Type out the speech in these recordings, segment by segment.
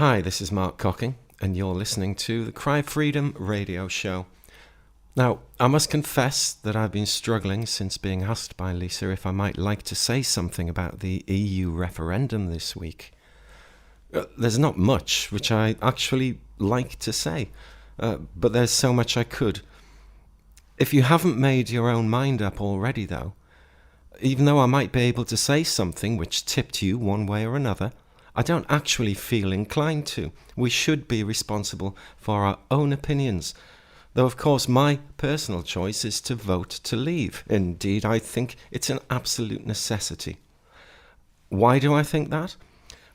Hi, this is Mark Cocking, and you're listening to the Cry Freedom radio show. Now, I must confess that I've been struggling since being asked by Lisa if I might like to say something about the EU referendum this week. There's not much which I actually like to say, but there's so much I could. If you haven't made your own mind up already, though, even though I might be able to say something which tipped you one way or another, I don't actually feel inclined to. We should be responsible for our own opinions, though of course my personal choice is to vote to leave. Indeed, I think it's an absolute necessity. Why do I think that?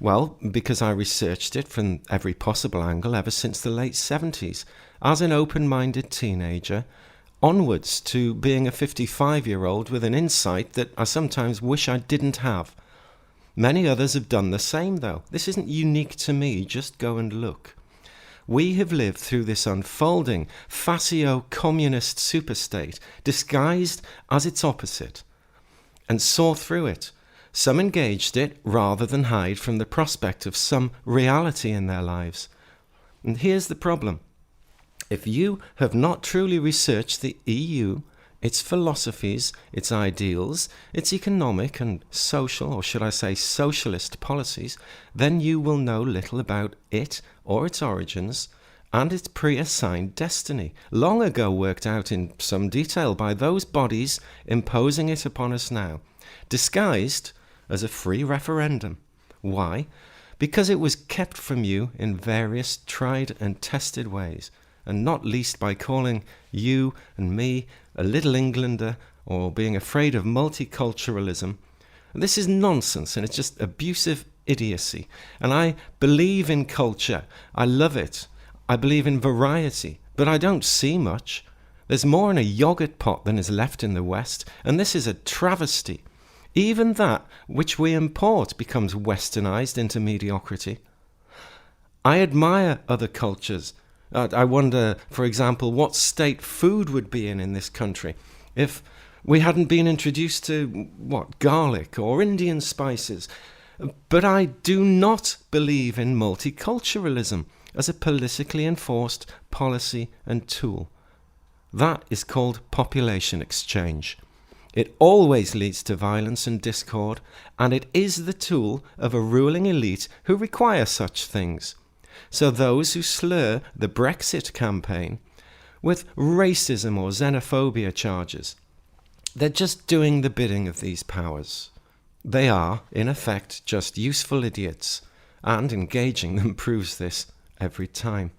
Well, because I researched it from every possible angle ever since the late 70s, as an open-minded teenager, onwards to being a 55-year-old with an insight that I sometimes wish I didn't have. Many others have done the same, though. This isn't unique to me, just go and look. We have lived through this unfolding fascio-communist superstate, disguised as its opposite, and saw through it. Some engaged it rather than hide from the prospect of some reality in their lives. And here's the problem. If you have not truly researched the EU, its philosophies, its ideals, its economic and social, or should I say socialist policies, then you will know little about it or its origins and its pre-assigned destiny, long ago worked out in some detail by those bodies imposing it upon us now, disguised as a free referendum. Why? Because it was kept from you in various tried and tested ways, and not least by calling you and me a little Englander or being afraid of multiculturalism. This is nonsense, and it's just abusive idiocy. And I believe in culture. I love it. I believe in variety, but I don't see much. There's more in a yogurt pot than is left in the West, and this is a travesty. Even that which we import becomes westernized into mediocrity. I admire other cultures. I wonder, for example, what state food would be in this country if we hadn't been introduced to, garlic or Indian spices. But I do not believe in multiculturalism as a politically enforced policy and tool. That is called population exchange. It always leads to violence and discord, and it is the tool of a ruling elite who require such things. So those who slur the Brexit campaign with racism or xenophobia charges, they're just doing the bidding of these powers. They are, in effect, just useful idiots, and engaging them proves this every time.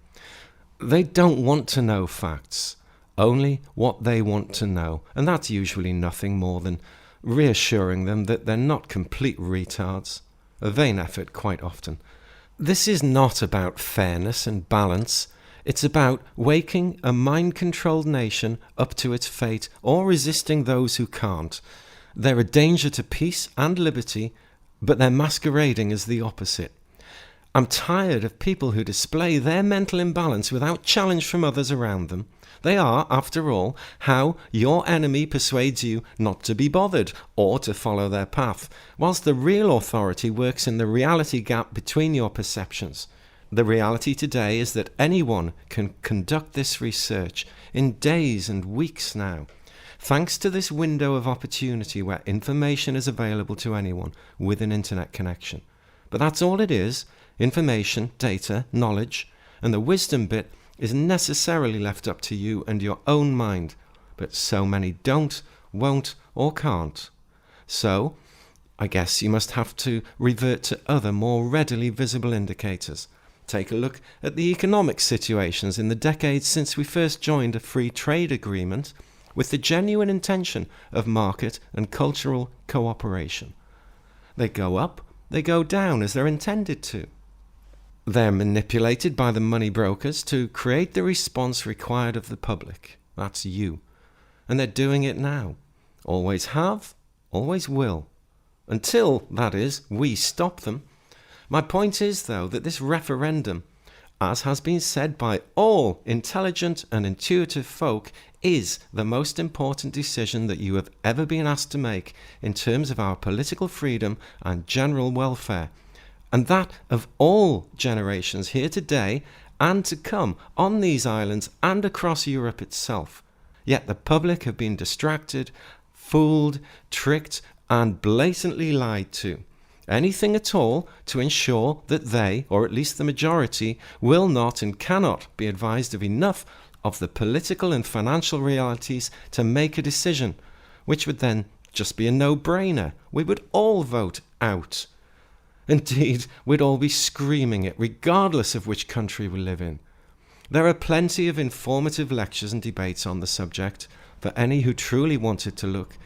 They don't want to know facts, only what they want to know, and that's usually nothing more than reassuring them that they're not complete retards, a vain effort quite often. This is not about fairness and balance. It's about waking a mind-controlled nation up to its fate or resisting those who can't. They're a danger to peace and liberty, but they're masquerading as the opposite. I'm tired of people who display their mental imbalance without challenge from others around them. They are, after all, how your enemy persuades you not to be bothered or to follow their path, whilst the real authority works in the reality gap between your perceptions. The reality today is that anyone can conduct this research in days and weeks now, thanks to this window of opportunity where information is available to anyone with an internet connection. But that's all it is: information, data, knowledge, and the wisdom bit is necessarily left up to you and your own mind, but so many don't, won't, or can't. So, I guess you must have to revert to other more readily visible indicators. Take a look at the economic situations in the decades since we first joined a free trade agreement with the genuine intention of market and cultural cooperation. They go up, they go down as they're intended to. They're manipulated by the money brokers to create the response required of the public. That's you. And they're doing it now. Always have, always will. Until, that is, we stop them. My point is, though, that this referendum, as has been said by all intelligent and intuitive folk, is the most important decision that you have ever been asked to make in terms of our political freedom and general welfare. and that of all generations here today and to come on these islands and across Europe itself. Yet the public have been distracted, fooled, tricked, and blatantly lied to. Anything at all to ensure that they, or at least the majority, will not and cannot be advised of enough of the political and financial realities to make a decision, which would then just be a no-brainer. We would all vote out. Indeed, we'd all be screaming it, regardless of which country we live in. There are plenty of informative lectures and debates on the subject for any who truly wanted to look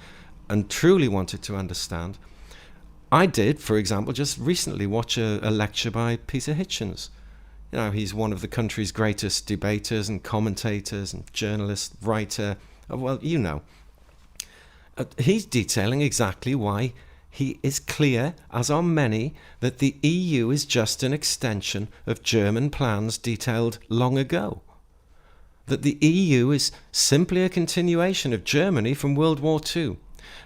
and truly wanted to understand. I did, for example, just recently watch a lecture by Peter Hitchens. You know, he's one of the country's greatest debaters and commentators and journalist, writer. Well, you know. He's detailing exactly why he is clear, as are many, that the EU is just an extension of German plans detailed long ago. That the EU is simply a continuation of Germany from World War II.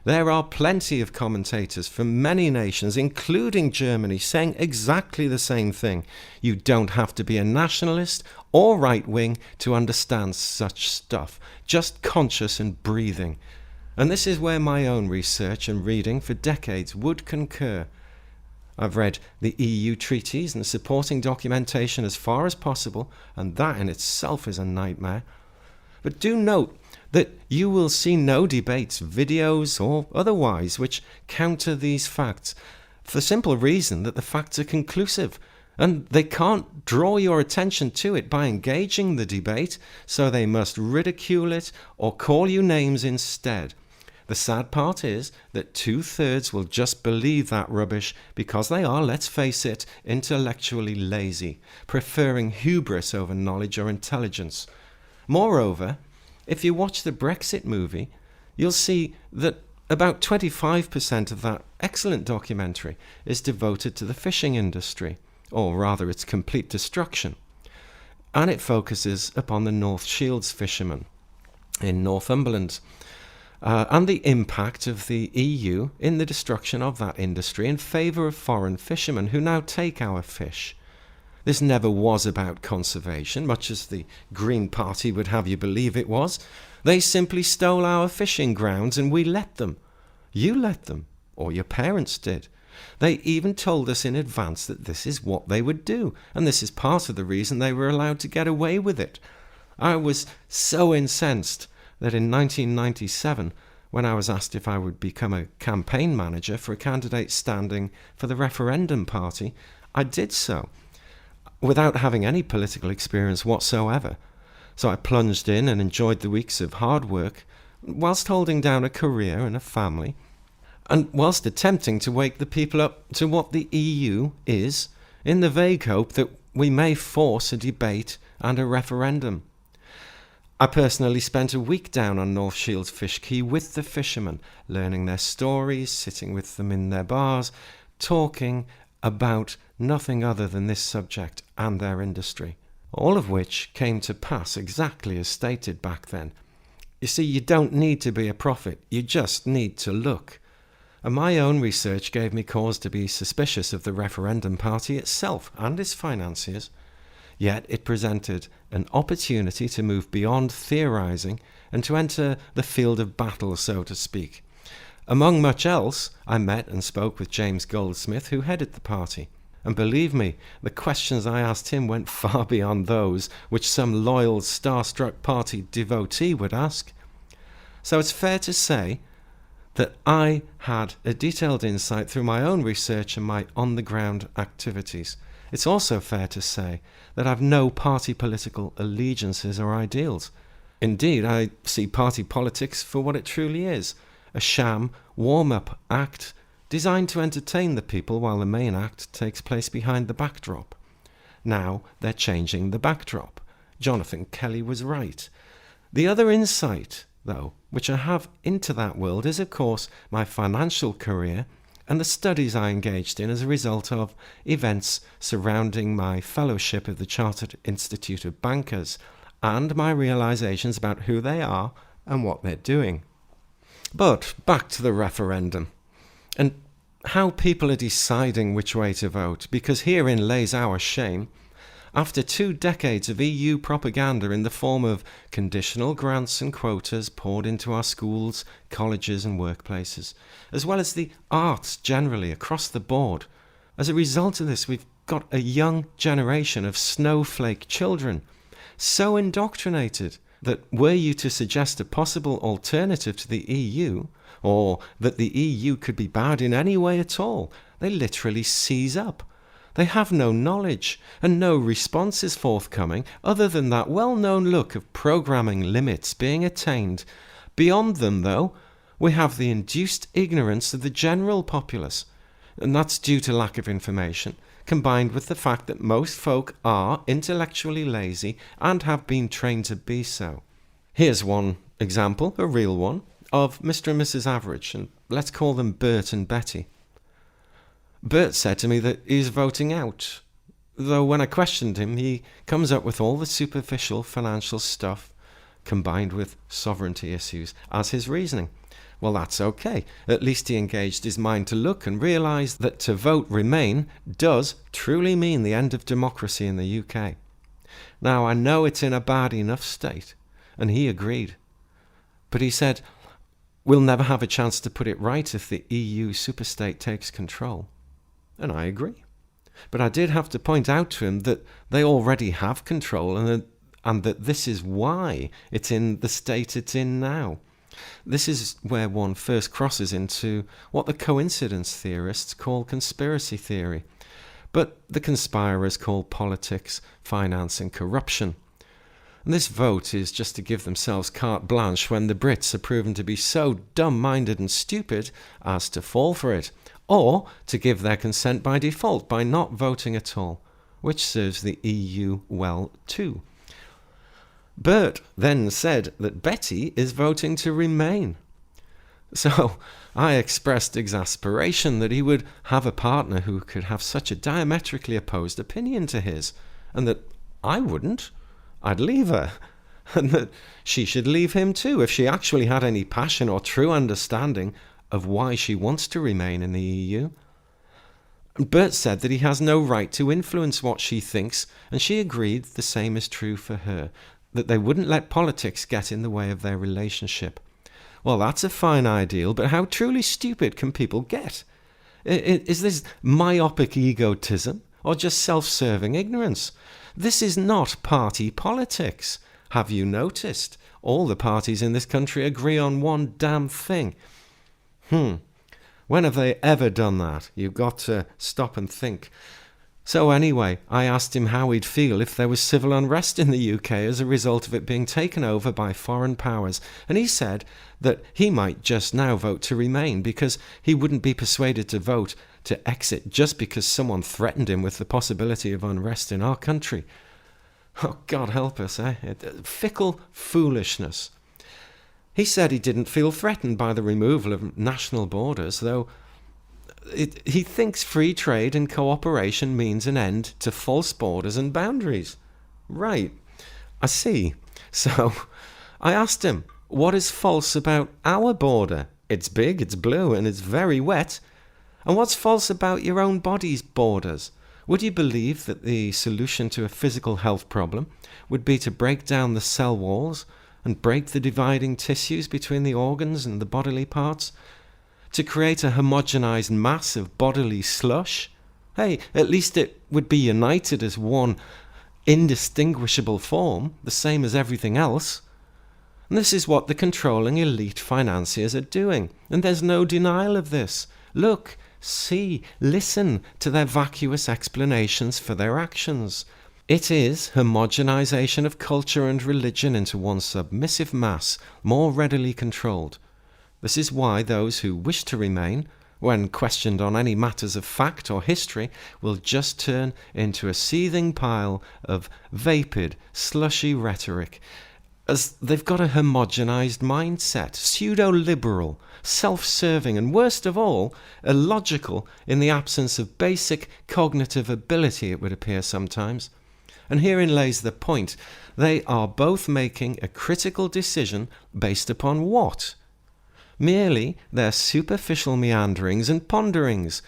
There are plenty of commentators from many nations, including Germany, saying exactly the same thing. You don't have to be a nationalist or right-wing to understand such stuff. Just conscious and breathing. And this is where my own research and reading for decades would concur. I've read the EU treaties and the supporting documentation as far as possible, and that in itself is a nightmare. But do note that you will see no debates, videos or otherwise, which counter these facts, for the simple reason that the facts are conclusive, and they can't draw your attention to it by engaging the debate, so they must ridicule it or call you names instead. The sad part is that 2/3 will just believe that rubbish because they are, let's face it, intellectually lazy, preferring hubris over knowledge or intelligence. Moreover, if you watch the Brexit movie, you'll see that about 25% of that excellent documentary is devoted to the fishing industry, or rather its complete destruction. And it focuses upon the North Shields fishermen in Northumberland. And the impact of the EU in the destruction of that industry in favour of foreign fishermen who now take our fish. This never was about conservation, much as the Green Party would have you believe it was. They simply stole our fishing grounds and we let them. You let them, or your parents did. They even told us in advance that this is what they would do, and this is part of the reason they were allowed to get away with it. I was so incensed that in 1997, when I was asked if I would become a campaign manager for a candidate standing for the referendum party, I did so, without having any political experience whatsoever. So I plunged in and enjoyed the weeks of hard work, whilst holding down a career and a family, and whilst attempting to wake the people up to what the EU is, in the vague hope that we may force a debate and a referendum. I personally spent a week down on North Shields Fish Quay with the fishermen, learning their stories, sitting with them in their bars, talking about nothing other than this subject and their industry, all of which came to pass exactly as stated back then. You see, you don't need to be a prophet, you just need to look. And my own research gave me cause to be suspicious of the referendum party itself and its financiers. Yet it presented an opportunity to move beyond theorising and to enter the field of battle, so to speak. Among much else, I met and spoke with James Goldsmith, who headed the party. And believe me, the questions I asked him went far beyond those which some loyal, starstruck party devotee would ask. So it's fair to say that I had a detailed insight through my own research and my on-the-ground activities. It's also fair to say that I've no party political allegiances or ideals. Indeed, I see party politics for what it truly is, a sham, warm-up act designed to entertain the people while the main act takes place behind the backdrop. Now they're changing the backdrop. Jonathan Kelly was right. The other insight, though, which I have into that world is, of course, my financial career and the studies I engaged in as a result of events surrounding my fellowship of the Chartered Institute of Bankers and my realizations about who they are and what they're doing. But back to the referendum. And how people are deciding which way to vote, because herein lays our shame. After 2 decades of EU propaganda in the form of conditional grants and quotas poured into our schools, colleges and workplaces, as well as the arts generally across the board, as a result of this we've got a young generation of snowflake children, so indoctrinated that were you to suggest a possible alternative to the EU, or that the EU could be bad in any way at all, they literally seize up. They have no knowledge, and no response is forthcoming other than that well-known look of programming limits being attained. Beyond them, though, we have the induced ignorance of the general populace, and that's due to lack of information, combined with the fact that most folk are intellectually lazy and have been trained to be so. Here's one example, a real one, of Mr. and Mrs. Average, and let's call them Bert and Betty. Bert said to me that he's voting out, though when I questioned him, he comes up with all the superficial financial stuff combined with sovereignty issues as his reasoning. Well, that's okay. At least he engaged his mind to look and realise that to vote Remain does truly mean the end of democracy in the UK. Now, I know it's in a bad enough state, and he agreed. But he said, we'll never have a chance to put it right if the EU superstate takes control. And I agree. But I did have to point out to him that they already have control and that this is why it's in the state it's in now. This is where one first crosses into what the coincidence theorists call conspiracy theory, but the conspirers call politics, finance and corruption. And this vote is just to give themselves carte blanche when the Brits are proven to be so dumb-minded and stupid as to fall for it, or to give their consent by default by not voting at all, which serves the EU well too. Bert then said that Betty is voting to remain. So I expressed exasperation that he would have a partner who could have such a diametrically opposed opinion to his, and that I wouldn't. I'd leave her, and that she should leave him too if she actually had any passion or true understanding of why she wants to remain in the EU. Bert said that he has no right to influence what she thinks, and she agreed the same is true for her, that they wouldn't let politics get in the way of their relationship. Well, that's a fine ideal, but how truly stupid can people get? Is this myopic egotism or just self-serving ignorance? This is not party politics. Have you noticed? All the parties in this country agree on one damn thing. When have they ever done that? You've got to stop and think. So anyway, I asked him how he'd feel if there was civil unrest in the UK as a result of it being taken over by foreign powers, and he said that he might just now vote to remain because he wouldn't be persuaded to vote to exit just because someone threatened him with the possibility of unrest in our country. Oh, God help us, eh? Fickle foolishness. He said he didn't feel threatened by the removal of national borders, though he thinks free trade and cooperation means an end to false borders and boundaries. Right, I see. So I asked him, what is false about our border? It's big, it's blue, and it's very wet. And what's false about your own body's borders? Would you believe that the solution to a physical health problem would be to break down the cell walls and break the dividing tissues between the organs and the bodily parts? To create a homogenized mass of bodily slush? Hey, at least it would be united as one indistinguishable form, the same as everything else. And this is what the controlling elite financiers are doing, and there's no denial of this. Look, see, listen to their vacuous explanations for their actions. It is homogenization of culture and religion into one submissive mass, more readily controlled. This is why those who wish to remain, when questioned on any matters of fact or history, will just turn into a seething pile of vapid, slushy rhetoric, as they've got a homogenized mindset, pseudo-liberal, self-serving, and worst of all, illogical in the absence of basic cognitive ability, it would appear sometimes. And herein lays the point. They are both making a critical decision based upon what? merely their superficial meanderings and ponderings,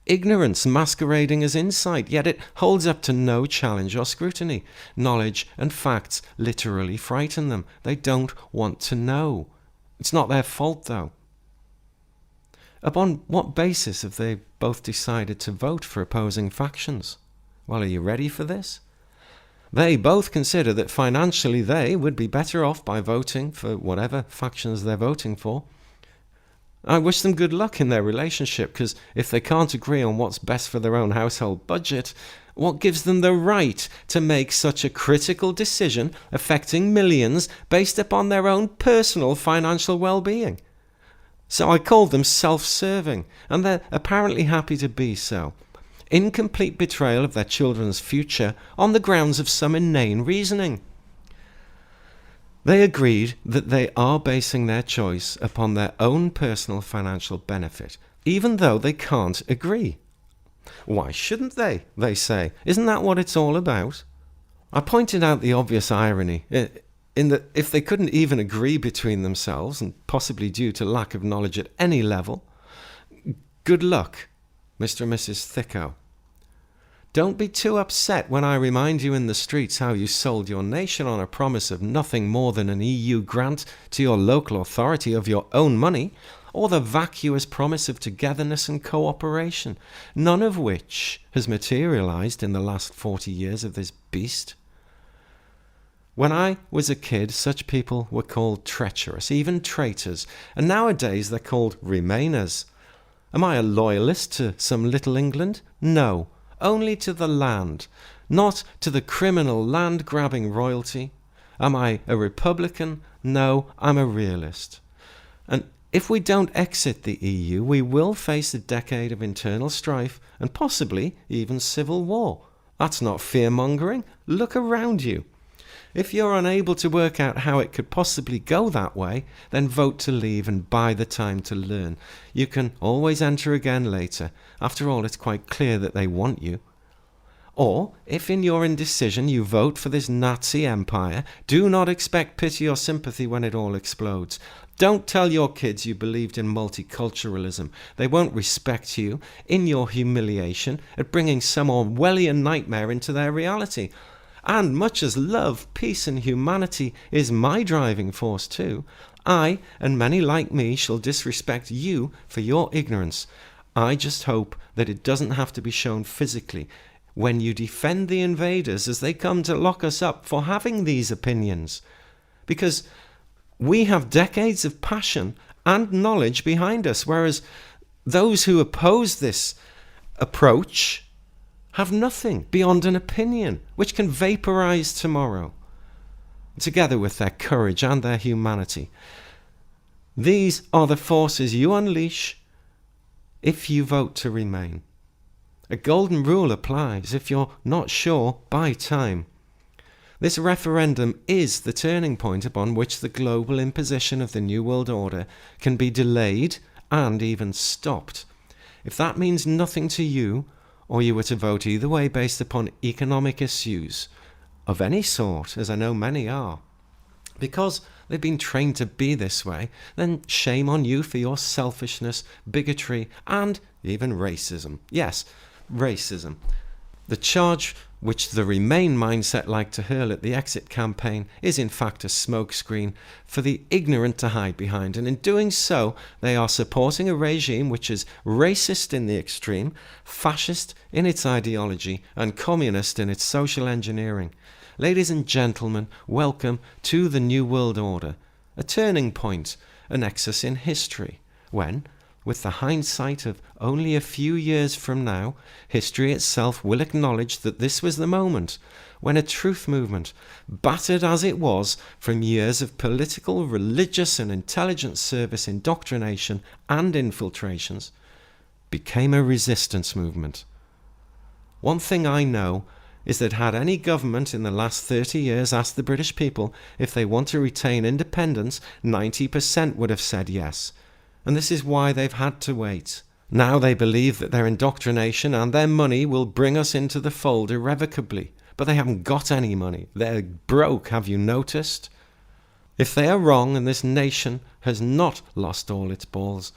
ignorance masquerading as insight, yet it holds up to no challenge or scrutiny. Knowledge and facts literally frighten them. They don't want to know. It's not their fault, though. Upon what basis have they both decided to vote for opposing factions? Well, are you ready for this? They both consider that financially they would be better off by voting for whatever factions they're voting for. I wish them good luck in their relationship, because if they can't agree on what's best for their own household budget, what gives them the right to make such a critical decision affecting millions based upon their own personal financial well-being? So I called them self-serving, and they're apparently happy to be so, in complete betrayal of their children's future on the grounds of some inane reasoning. They agreed that they are basing their choice upon their own personal financial benefit, even though they can't agree. Why shouldn't they say? Isn't that what it's all about? I pointed out the obvious irony in that if they couldn't even agree between themselves, and possibly due to lack of knowledge at any level, good luck, Mr. and Mrs. Thicko. Don't be too upset when I remind you in the streets how you sold your nation on a promise of nothing more than an EU grant to your local authority of your own money, or the vacuous promise of togetherness and cooperation, none of which has materialized in the last 40 years of this beast. When I was a kid, such people were called treacherous, even traitors, and nowadays they're called remainers. Am I a loyalist to some little England? No. Only to the land, not to the criminal land-grabbing royalty. Am I a Republican? No, I'm a realist. And if we don't exit the EU, we will face a decade of internal strife and possibly even civil war. That's not fear-mongering. Look around you. If you're unable to work out how it could possibly go that way, then vote to leave and buy the time to learn. You can always enter again later. After all, it's quite clear that they want you. Or, if in your indecision you vote for this Nazi empire, do not expect pity or sympathy when it all explodes. Don't tell your kids you believed in multiculturalism. They won't respect you in your humiliation at bringing some Orwellian nightmare into their reality. And much as love, peace and humanity is my driving force too, I, and many like me, shall disrespect you for your ignorance. I just hope that it doesn't have to be shown physically when you defend the invaders as they come to lock us up for having these opinions. Because we have decades of passion and knowledge behind us, whereas those who oppose this approach have nothing beyond an opinion which can vaporize tomorrow, together with their courage and their humanity. These are the forces you unleash if you vote to remain. A golden rule applies. If you're not sure, buy time. This referendum is the turning point upon which the global imposition of the New World Order can be delayed and even stopped. If that means nothing to you, or you were to vote either way based upon economic issues of any sort, as I know many are, because they've been trained to be this way, then shame on you for your selfishness, bigotry, and even racism. Yes, racism. The charge which the Remain mindset like to hurl at the exit campaign is in fact a smokescreen for the ignorant to hide behind, and in doing so they are supporting a regime which is racist in the extreme, fascist in its ideology, and communist in its social engineering. Ladies and gentlemen, welcome to the New World Order, a turning point, a nexus in history, when, with the hindsight of only a few years from now, history itself will acknowledge that this was the moment when a truth movement, battered as it was from years of political, religious and intelligence service indoctrination and infiltrations, became a resistance movement. One thing I know is that had any government in the last 30 years asked the British people if they want to retain independence, 90% would have said yes. And this is why they've had to wait. Now they believe that their indoctrination and their money will bring us into the fold irrevocably. But they haven't got any money. They're broke, have you noticed? If they are wrong and this nation has not lost all its balls,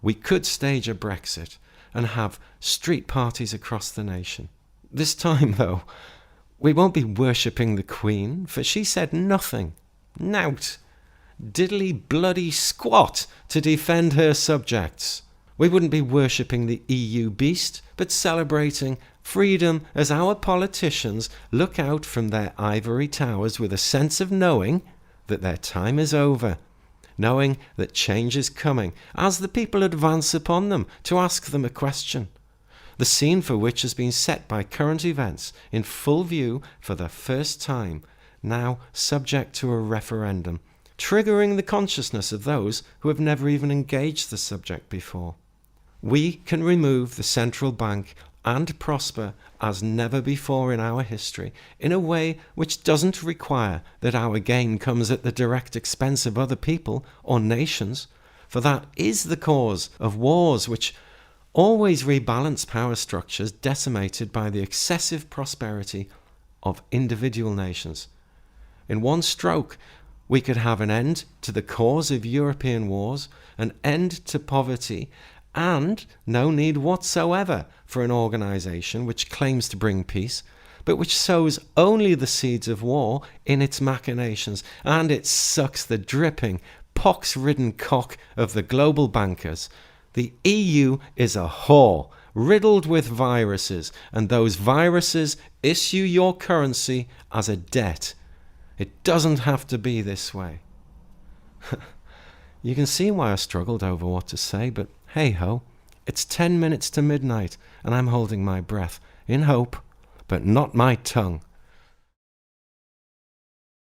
we could stage a Brexit and have street parties across the nation. This time, though, we won't be worshipping the Queen, for she said nothing, nout, diddly bloody squat to defend her subjects. We wouldn't be worshipping the EU beast, but celebrating freedom as our politicians look out from their ivory towers with a sense of knowing that their time is over, knowing that change is coming as the people advance upon them to ask them a question, the scene for which has been set by current events in full view for the first time, now subject to a referendum, triggering the consciousness of those who have never even engaged the subject before. We can remove the central bank and prosper as never before in our history in a way which doesn't require that our gain comes at the direct expense of other people or nations, for that is the cause of wars which always rebalance power structures decimated by the excessive prosperity of individual nations. In one stroke, we could have an end to the cause of European wars, an end to poverty, and no need whatsoever for an organisation which claims to bring peace, but which sows only the seeds of war in its machinations, and it sucks the dripping, pox-ridden cock of the global bankers. The EU is a whore, riddled with viruses, and those viruses issue your currency as a debt. It doesn't have to be this way. You can see why I struggled over what to say, but hey-ho, it's 10 minutes to midnight, and I'm holding my breath, in hope, but not my tongue.